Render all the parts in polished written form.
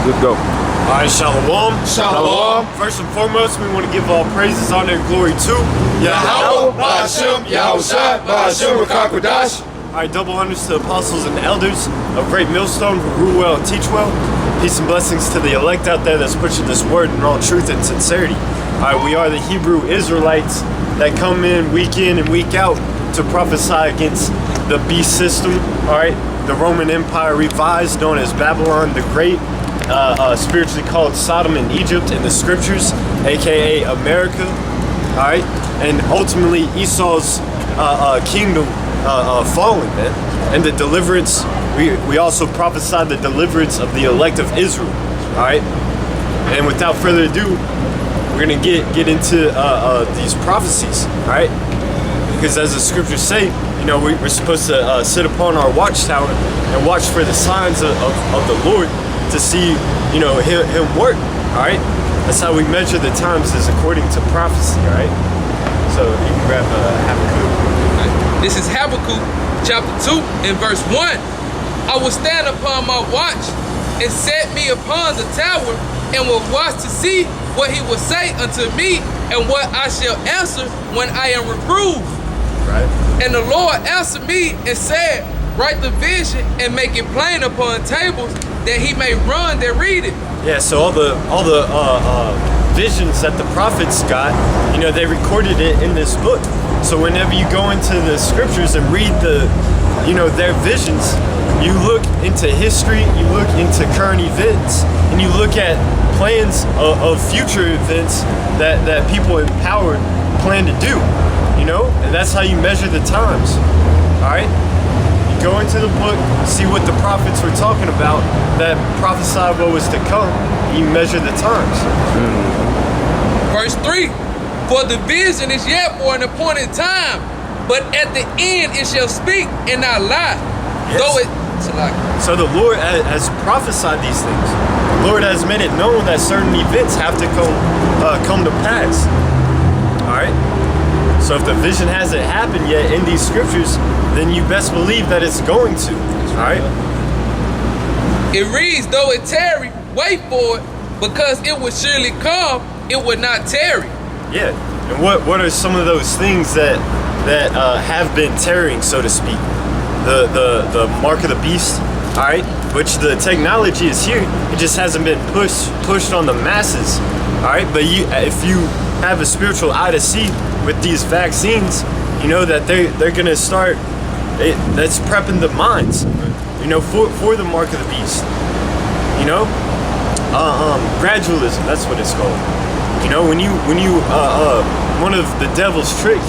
Let's go. All right, shalom. Shalom. First and foremost, we want to give all praises, honor, and glory to Yahweh, Ba'ashem, Yahushua, Ba'ashem, Rakakwadash. All right, double honors to the apostles and elders of Great Millstone who rule well and teach well. Peace and blessings to the elect out there that's pushing this word in all truth and sincerity. All right, we are the Hebrew Israelites that come in and week out to prophesy against the beast system. All right, the Roman Empire revised, known as Babylon the Great, spiritually called Sodom and Egypt in the scriptures, aka America. All right, and ultimately Esau's kingdom falling, man, and the deliverance. We also prophesied the deliverance of the elect of Israel. All right, and without further ado, we're gonna get into these prophecies. All right, because as the scriptures say, you know, we're supposed to sit upon our watchtower and watch for the signs of the Lord to see, you know, him work. All right, that's how we measure the times, is according to prophecy. All right, so you can grab Habakkuk. This is Habakkuk chapter 2 and verse 1. I will stand upon my watch and set me upon the tower and will watch to see what he will say unto me and what I shall answer when I am reproved. Right. And the Lord answered me and said, write the vision and make it plain upon tables that he may run that read it. Yeah, so all the visions that the prophets got, you know, they recorded it in this book. So whenever you go into the scriptures and read their visions, you look into history, you look into current events, and you look at plans of future events that people in power plan to do, you know? And that's how you measure the times, all right? You go into the book, see what the prophets were talking about that prophesied what was to come, and you measure the times. Verse 3, for the vision is yet for an appointed time, but at the end it shall speak and not lie. Yes. Though it, so the Lord has prophesied these things. The Lord has made it known that certain events have to come to pass. All right. So if the vision hasn't happened yet in these scriptures, then you best believe that it's going to. All right. It reads, though it tarry, wait for it, because it would surely come, it would not tarry. Yeah. And what are some of those things that have been tarrying, so to speak? The mark of the beast, all right, which the technology is here. It just hasn't been pushed on the masses, all right. But if you have a spiritual eye to see with these vaccines, you know that they're gonna start. That's prepping the minds, you know, for the mark of the beast. You know, gradualism. That's what it's called. You know, when you one of the devil's trick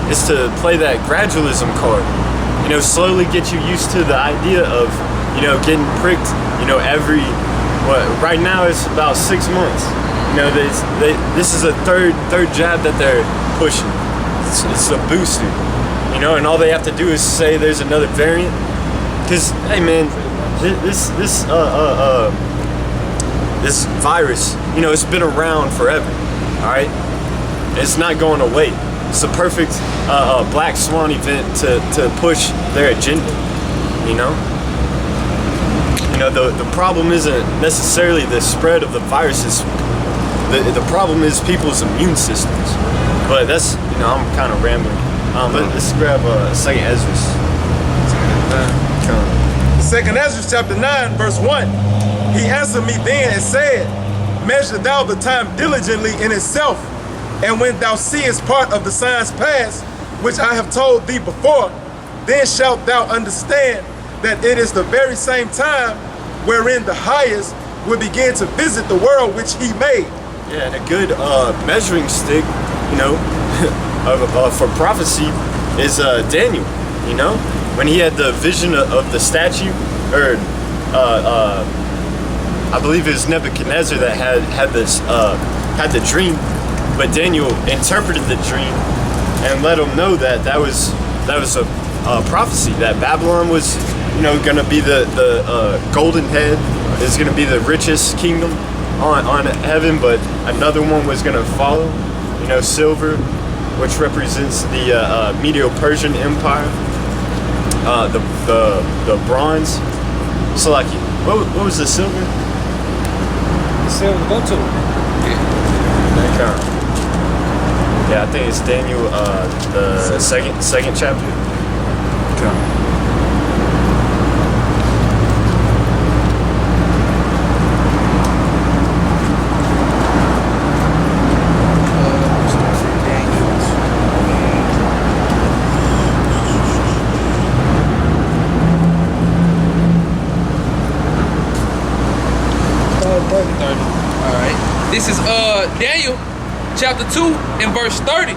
is to play that gradualism card. You know, slowly get you used to the idea of, you know, getting pricked, you know, right now it's about 6 months. You know, this is a third jab that they're pushing. It's a booster, you know, and all they have to do is say there's another variant. Because, hey man, this virus, you know, it's been around forever, all right? It's not going away. It's a perfect black swan event to push their agenda, you know? You know, the problem isn't necessarily the spread of the viruses. The problem is people's immune systems. But that's, you know, I'm kind of rambling. Let's grab Second Ezra. Second Ezra chapter 9, verse 1. He answered me then and said, measure thou the time diligently in itself, and when thou seest part of the signs past, which I have told thee before, then shalt thou understand that it is the very same time wherein the highest will begin to visit the world which he made. Yeah, and a good measuring stick, you know, for prophecy is Daniel, you know? When he had the vision of the statue, or I believe it was Nebuchadnezzar that had the dream. But Daniel interpreted the dream and let him know that was a prophecy, that Babylon was, you know, going to be the golden head, is going to be the richest kingdom on heaven, but another one was going to follow, you know, silver, which represents the Medo-Persian Empire, the bronze. So like, what was the silver? said we'll go to. Yeah, I think it's Daniel, the second chapter. Okay. This is Daniel chapter 2 and verse 30.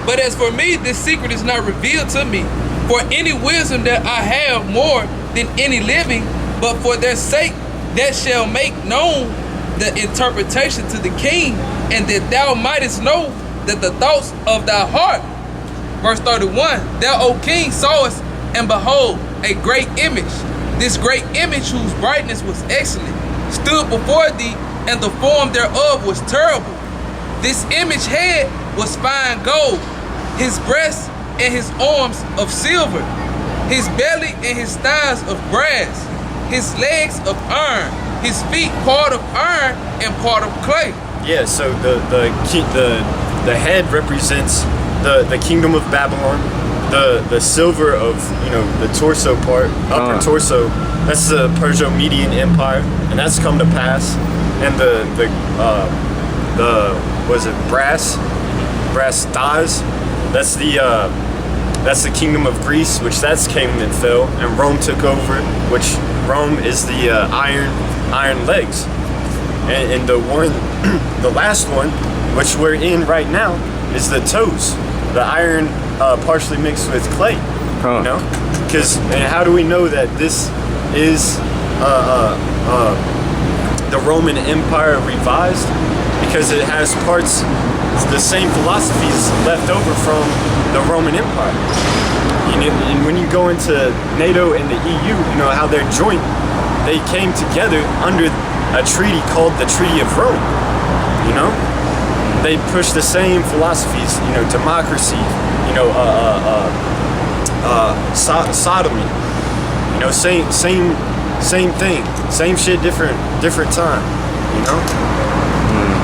But as for me, this secret is not revealed to me, for any wisdom that I have more than any living, but for their sake that shall make known the interpretation to the king, and that thou mightest know that the thoughts of thy heart. Verse 31, thou, O king, sawest, and behold, a great image. This great image, whose brightness was excellent, stood before thee, and the form thereof was terrible. This image head was fine gold, his breast and his arms of silver, his belly and his thighs of brass, his legs of iron, his feet part of iron and part of clay. Yeah, so the head represents the kingdom of Babylon. The silver of the torso part, upper torso, that's the Perso-Median Empire, and that's come to pass. And the was it brass thighs? That's the kingdom of Greece, which that's came and fell, and Rome took over, which Rome is the iron legs. And the last one, which we're in right now, is the toes, the iron partially mixed with clay. You know, because how do we know that this is the Roman Empire revised? Because it has parts, the same philosophies left over from the Roman Empire. And when you go into NATO and the EU, you know how they're joint. They came together under a treaty called the Treaty of Rome. You know, they push the same philosophies. You know, democracy. You know, sodomy. You know, same thing, same shit, different time. You know.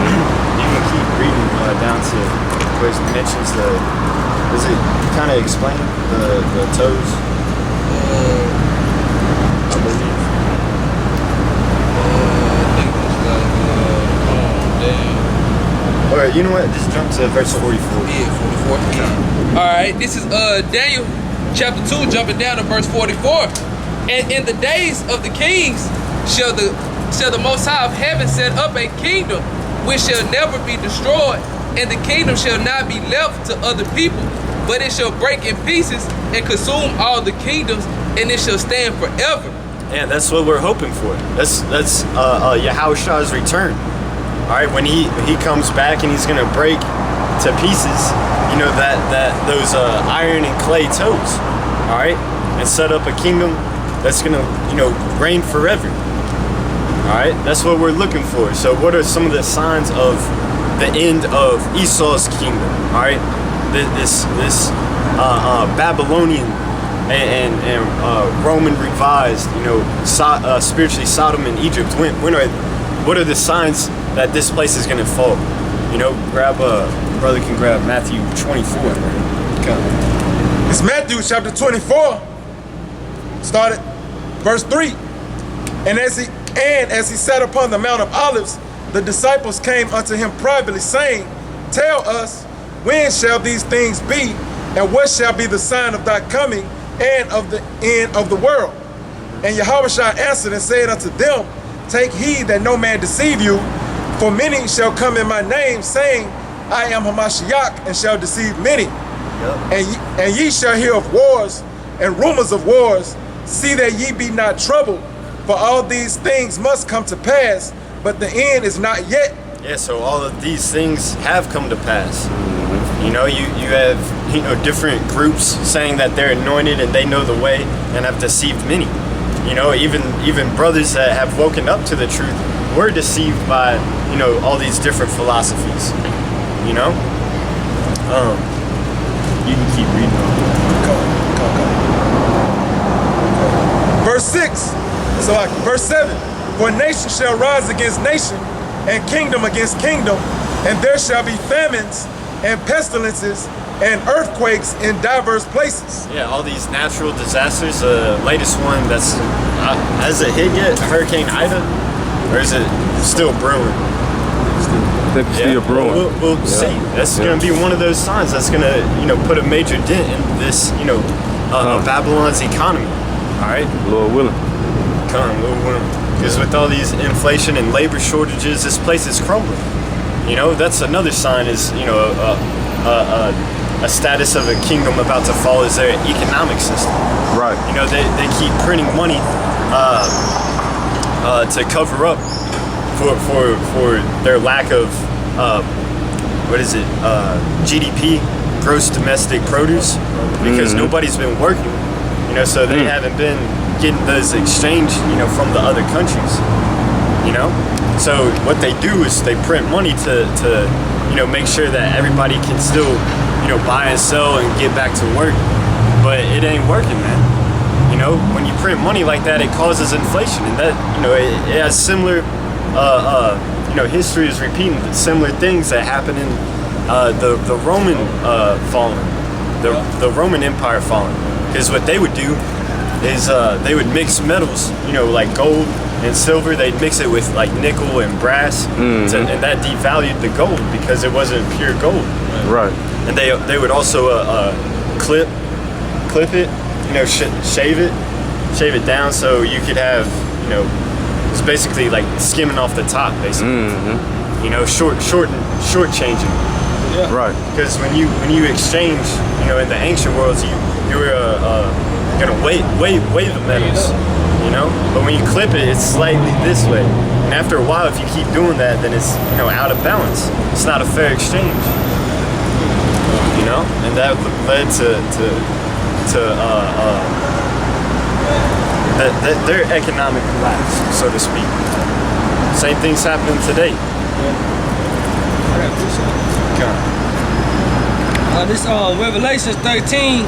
You can keep reading down to where it mentions the. Does it kind of explain the toes? I believe. Alright, you know what? Just jump to verse 44. Yeah, 44. Yeah. Alright, this is Daniel chapter 2, jumping down to verse 44. And in the days of the kings shall the Most High of heaven set up a kingdom which shall never be destroyed, and the kingdom shall not be left to other people, but it shall break in pieces and consume all the kingdoms, and it shall stand forever. Yeah, that's what we're hoping for. That's Yahushua's return. All right, when he comes back and he's gonna break to pieces, you know, those iron and clay toes. All right, and set up a kingdom that's gonna, you know, reign forever. All right, that's what we're looking for. So what are some of the signs of the end of Esau's kingdom? All right, this Babylonian and Roman revised, you know, spiritually Sodom and Egypt. What are the signs that this place is gonna fall? You know, brother can grab Matthew 24. It's Matthew chapter 24. Start at verse 3. And as he sat upon the Mount of Olives, the disciples came unto him privately, saying, Tell us, when shall these things be, and what shall be the sign of thy coming and of the end of the world? And Yahushua answered and said unto them, Take heed that no man deceive you, for many shall come in my name, saying, I am Hamashiach, and shall deceive many. And ye shall hear of wars and rumors of wars. See that ye be not troubled, for all these things must come to pass, but the end is not yet. Yeah, so all of these things have come to pass. You know, you have, you know, different groups saying that they're anointed and they know the way and have deceived many. You know, even brothers that have woken up to the truth were deceived by, you know, all these different philosophies. You know? You can keep reading on. Verse 6. So verse 7. For nation shall rise against nation, and kingdom against kingdom, and there shall be famines and pestilences and earthquakes in diverse places. Yeah, all these natural disasters. The latest one that's has it hit yet? Hurricane Ida, or is it still brewing? Still brewing. We'll see. That's going to be one of those signs that's going to, put a major dent in this, Babylon's economy. All right, Lord willing. Lord willing. Because with all these inflation and labor shortages, this place is crumbling. That's another sign. Is a status of a kingdom about to fall is their economic system. Right. They keep printing money to cover up for their lack of GDP, gross domestic produce, because nobody's been working. So they haven't been getting those exchange, from the other countries. So what they do is they print money to make sure that everybody can still, buy and sell and get back to work. But it ain't working, man. When you print money like that, it causes inflation, and that, it has similar, history is repeating similar things that happen in the Roman falling, the Roman Empire falling. Because what they would do is they would mix metals, like gold and silver. They'd mix it with like nickel and brass, and that devalued the gold because it wasn't pure gold. Right. And they would also clip it, shave it down so you could have, it's basically like skimming off the top, basically. Short changing. Yeah. Right. Because when you exchange, in the ancient worlds, you were gonna weigh the metals, But when you clip it, it's slightly this way. And after a while, if you keep doing that, then it's out of balance. It's not a fair exchange. And that led to their economic collapse, so to speak. Same thing's happening today. This Revelation 13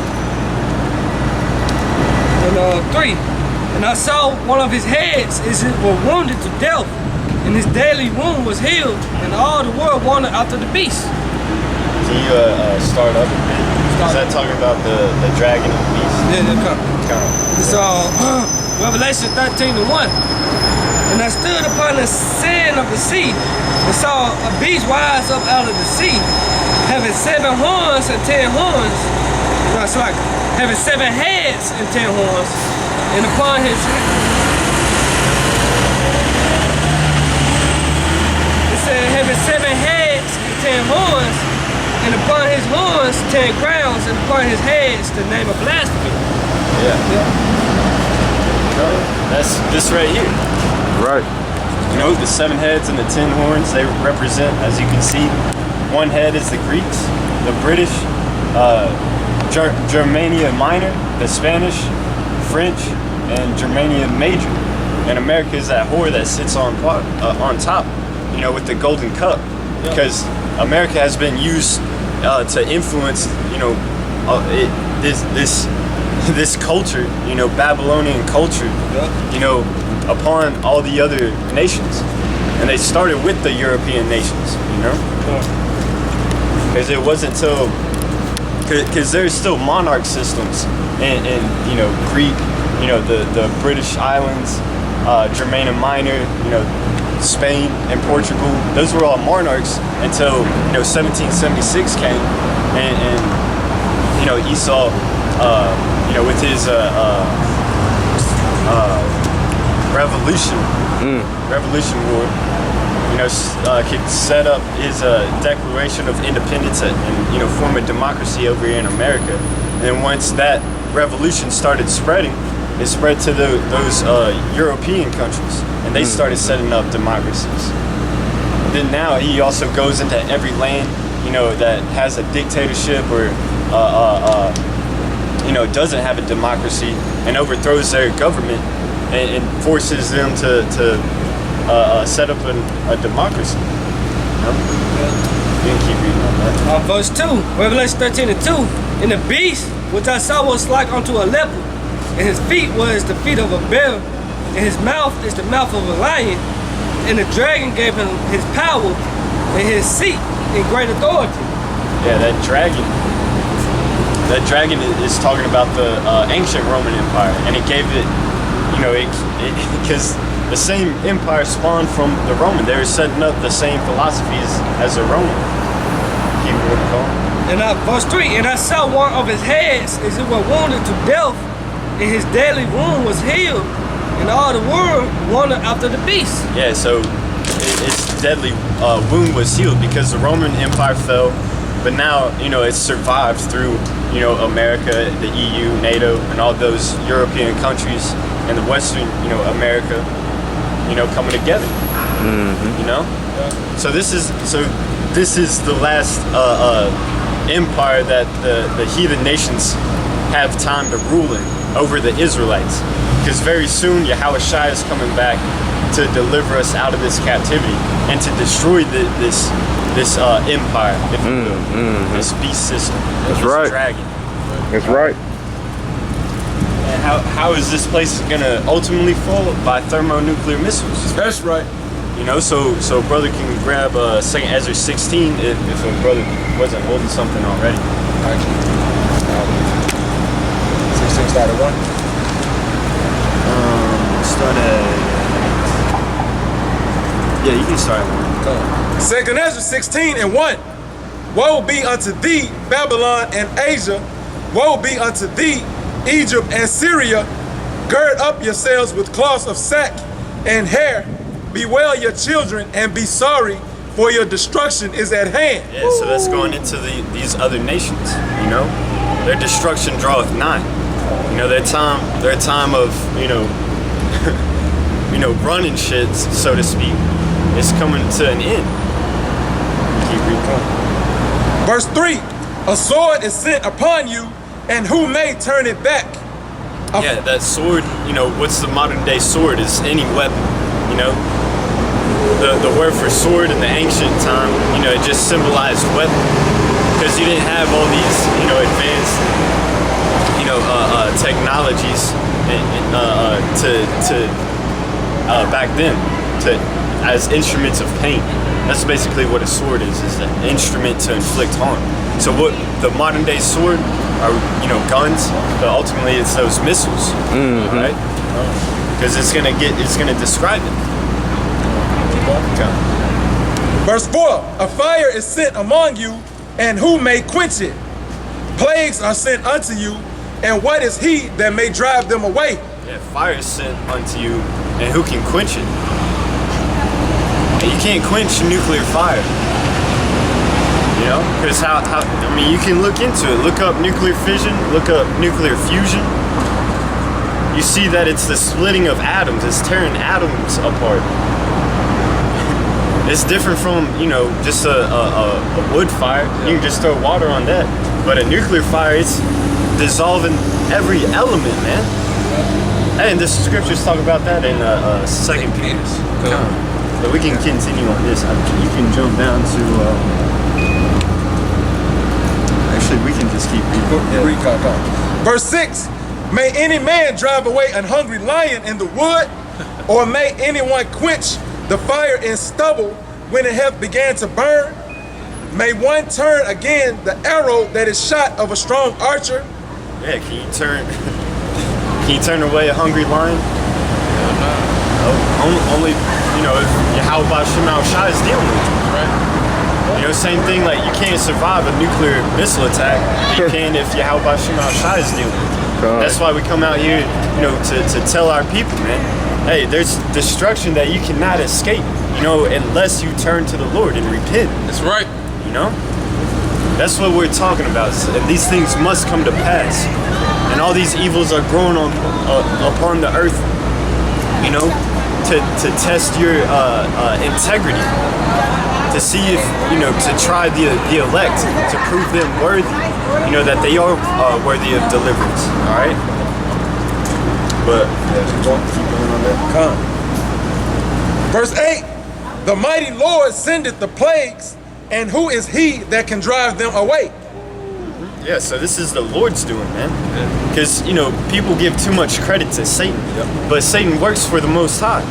and 3. And I saw one of his heads as it were wounded to death, and his daily wound was healed, and all the world wandered after the beast. Can you start up a bit? Is that talking about the dragon and the beast? Yeah, come. It's Revelation 13 and 1. And I stood upon the sand of the sea, and saw a beast rise up out of the sea, having 7 horns and 10 horns. No, it's like having 7 heads and 10 horns. And upon his it said having 7 heads and 10 horns, and upon his horns 10 crowns, and upon his heads the name of blasphemy. Yeah. That's this right here. Right. The 7 heads and the 10 horns, they represent, as you can see, one head is the Greeks, the British, Germania Minor, the Spanish, French, and Germania Major. And America is that whore that sits on top, with the golden cup. Because America has been used to influence, this culture, Babylonian culture, upon all the other nations. And they started with the European nations, Because it wasn't until, because there's still monarch systems in Greek, the British islands, Germania Minor, Spain and Portugal. Those were all monarchs until 1776 came, and Esau, with his Revolution War, could set up his Declaration of Independence and form a democracy over here in America. And then once that revolution started spreading, it spread to those European countries, and they started setting up democracies. And then now he also goes into every land, that has a dictatorship or doesn't have a democracy, and overthrows their government and forces them to set up a democracy. You can keep reading on that. Verse 2, Revelation 13 and 2. And the beast which I saw was like unto a leopard, and his feet was the feet of a bear, and his mouth is the mouth of a lion, And the dragon gave him his power and his seat and great authority. Yeah, that dragon. That dragon is talking about the ancient Roman Empire, and it gave it, because the same empire spawned from the Roman. They were setting up the same philosophies as the Roman. Hebrew would call. And verse 3, and I saw one of his heads as it was wounded to death, and his deadly wound was healed, and all the world wandered after the beast. Yeah, so its deadly wound was healed because the Roman Empire fell, but now, it's survived through, America, the EU, NATO, and all those European countries, and the Western, America, coming together. So this is the last empire that the heathen nations have time to rule in over the Israelites, because very soon Yahushua is coming back to deliver us out of this captivity and to destroy this empire, if you will, this beast system, That's this right. dragon. That's right. And how is this place gonna ultimately fall? By thermonuclear missiles. That's right. So brother can grab 2nd Ezra 16 if a brother wasn't holding something already. 16 started 1. Start at. Yeah, you can start at 1. 2nd Ezra 16 and 1. Woe be unto thee, Babylon and Asia. Woe be unto thee, Egypt and Syria. Gird up yourselves with cloths of sack and hair. Bewail your children and be sorry, for your destruction is at hand. Yeah, so that's going into these other nations. Their destruction draweth nigh. Their time of running shit, so to speak, is coming to an end. Keep reading. Verse 3. A sword is sent upon you, and who may turn it back? Yeah, that sword, what's the modern day sword is any weapon, The word for sword in the ancient time, it just symbolized weapon. Because you didn't have all these, advanced, technologies back then as instruments of pain. That's basically what a sword is an instrument to inflict harm. So what the modern day sword are, guns, but ultimately it's those missiles, right? Because it's gonna describe it. Okay. Verse 4. A fire is sent among you, and who may quench it? Plagues are sent unto you, and what is he that may drive them away? Yeah, fire is sent unto you, and who can quench it? And you can't quench nuclear fire. Because you can look into it. Look up nuclear fission, look up nuclear fusion. You see that it's the splitting of atoms, it's tearing atoms apart. It's different from, just a wood fire. You can just throw water on that. But a nuclear fire, it's dissolving every element, man. And the scriptures talk about that in 2 Peter. But we can continue on this. You can jump down to. Actually, we can just keep reading. Verse 6. May any man drive away an hungry lion in the wood, or may anyone quench the fire in stubble when it hath began to burn? May one turn again the arrow that is shot of a strong archer? Yeah, can you turn away a hungry lion? Only, if Yahweh Shema Shai is dealing with you. Right. Same thing, like you can't survive a nuclear missile attack. You can if Yahweh Shema Shai is dealing with you. That's why we come out here, to tell our people, man, hey, there's destruction that you cannot escape, unless you turn to the Lord and repent. That's right. That's what we're talking about. And these things must come to pass. And all these evils are growing upon the earth, to test your integrity, to see if, to try the elect, to prove them worthy, that they are worthy of deliverance. All right? But, keep going on that. Verse 8. The mighty Lord sendeth the plagues, and who is he that can drive them away? Yeah, so this is the Lord's doing, man. Because, people give too much credit to Satan. But Satan works for the Most High.